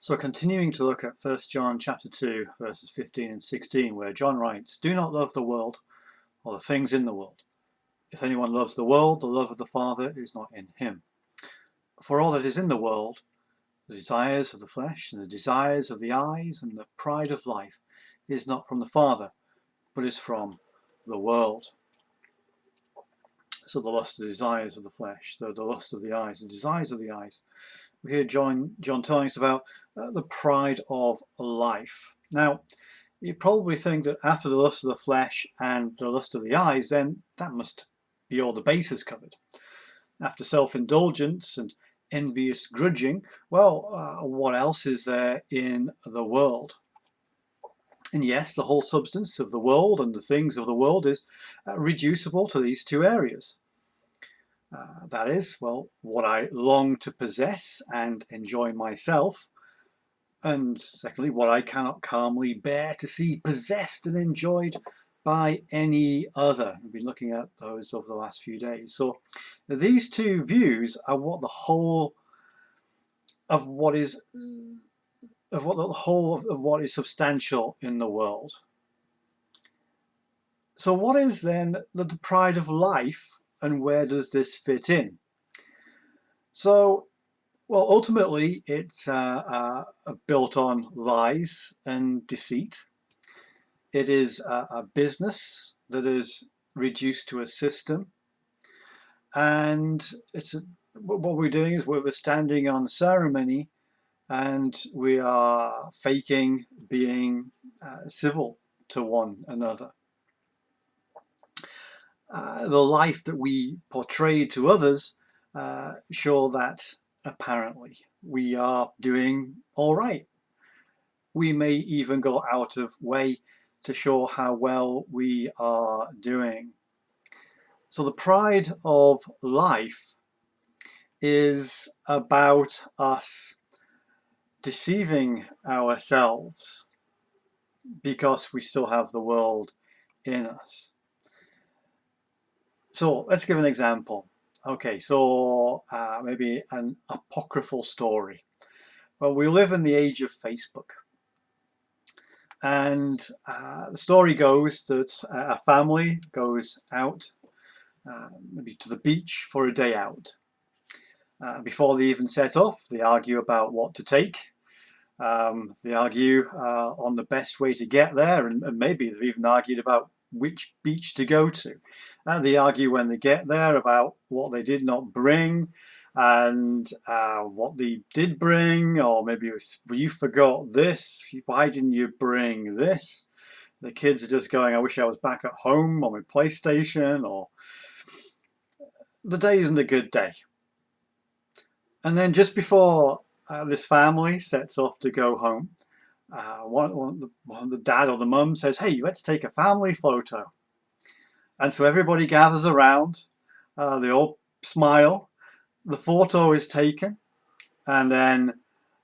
So continuing to look at 1 John chapter 2 verses 15 and 16, where John writes, "Do not love the world or the things in the world. If anyone loves the world, the love of the Father is not in him. For all that is in the world, the desires of the flesh and the desires of the eyes and the pride of life, is not from the Father, but is from the world." So the lust, the desires of the flesh, the lust of the eyes, the desires of the eyes. We hear John telling us about the pride of life. Now, you probably think that after the lust of the flesh and the lust of the eyes, then that must be all the bases covered. After self-indulgence and envious grudging, well, what else is there in the world? And yes, the whole substance of the world and the things of the world is reducible to these two areas. That is, well, what I long to possess and enjoy myself, and secondly, what I cannot calmly bear to see possessed and enjoyed by any other. We've been looking at those over the last few days. So these two views are what the whole of what is what is substantial in the world. So what is then the pride of life, and where does this fit in? So, well, ultimately it's built on lies and deceit. It is a business that is reduced to a system, and what we're doing is we're standing on ceremony, and we are faking being civil to one another. The life that we portray to others show that apparently we are doing all right. We may even go out of way to show how well we are doing. So the pride of life is about us deceiving ourselves because we still have the world in us. So let's give an example. Okay, so maybe an apocryphal story. Well, we live in the age of Facebook. And the story goes that a family goes out, maybe to the beach for a day out. Before they even set off, they argue about what to take. They argue on the best way to get there, and maybe they've even argued about which beach to go to. They argue when they get there about what they did not bring and what they did bring, or maybe it was, well, you forgot this, why didn't you bring this? The kids are just going, I wish I was back at home on my PlayStation, or the day isn't a good day. And then just before this family sets off to go home, one of the dad or the mum says, hey, let's take a family photo. And so everybody gathers around, they all smile, the photo is taken, and then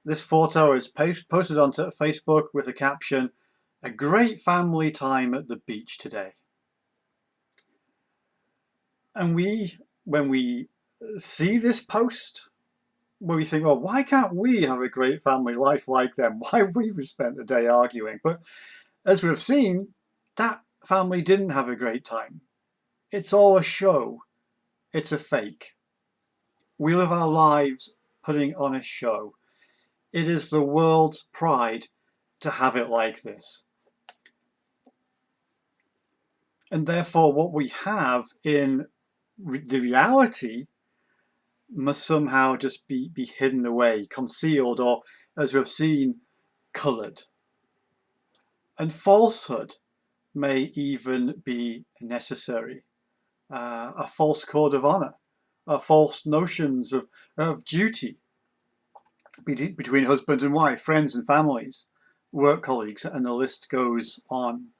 this photo is posted onto Facebook with a caption, "A great family time at the beach today." And when we see this post, where we think, well, why can't we have a great family life like them? Why have we spent the day arguing? But as we've seen, that family didn't have a great time. It's all a show. It's a fake. We live our lives putting on a show. It is the world's pride to have it like this. And therefore, what we have in the reality must somehow just be hidden away, concealed, or, as we've seen, coloured. And falsehood may even be necessary. A false code of honour, false notions of duty between husband and wife, friends and families, work colleagues, and the list goes on.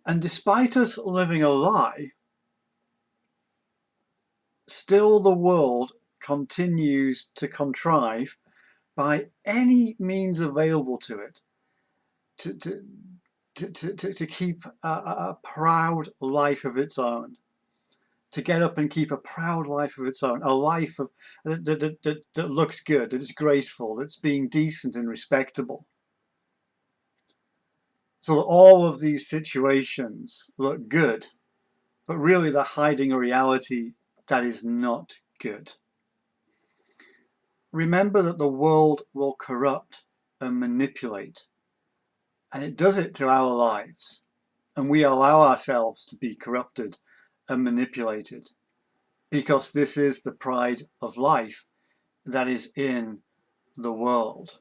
And despite us living a lie, still the world continues to contrive by any means available to it to keep a proud life of its own. to get up and keep a proud life of its own, a life of, that looks good, that is graceful, that's being decent and respectable. So that all of these situations look good, but really they're hiding a reality that is not good. Remember that the world will corrupt and manipulate, and it does it to our lives, and we allow ourselves to be corrupted and manipulated because this is the pride of life that is in the world.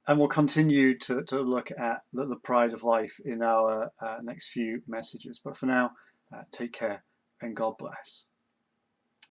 And we'll continue to look at the pride of life in our next few messages. But for now, take care and God bless.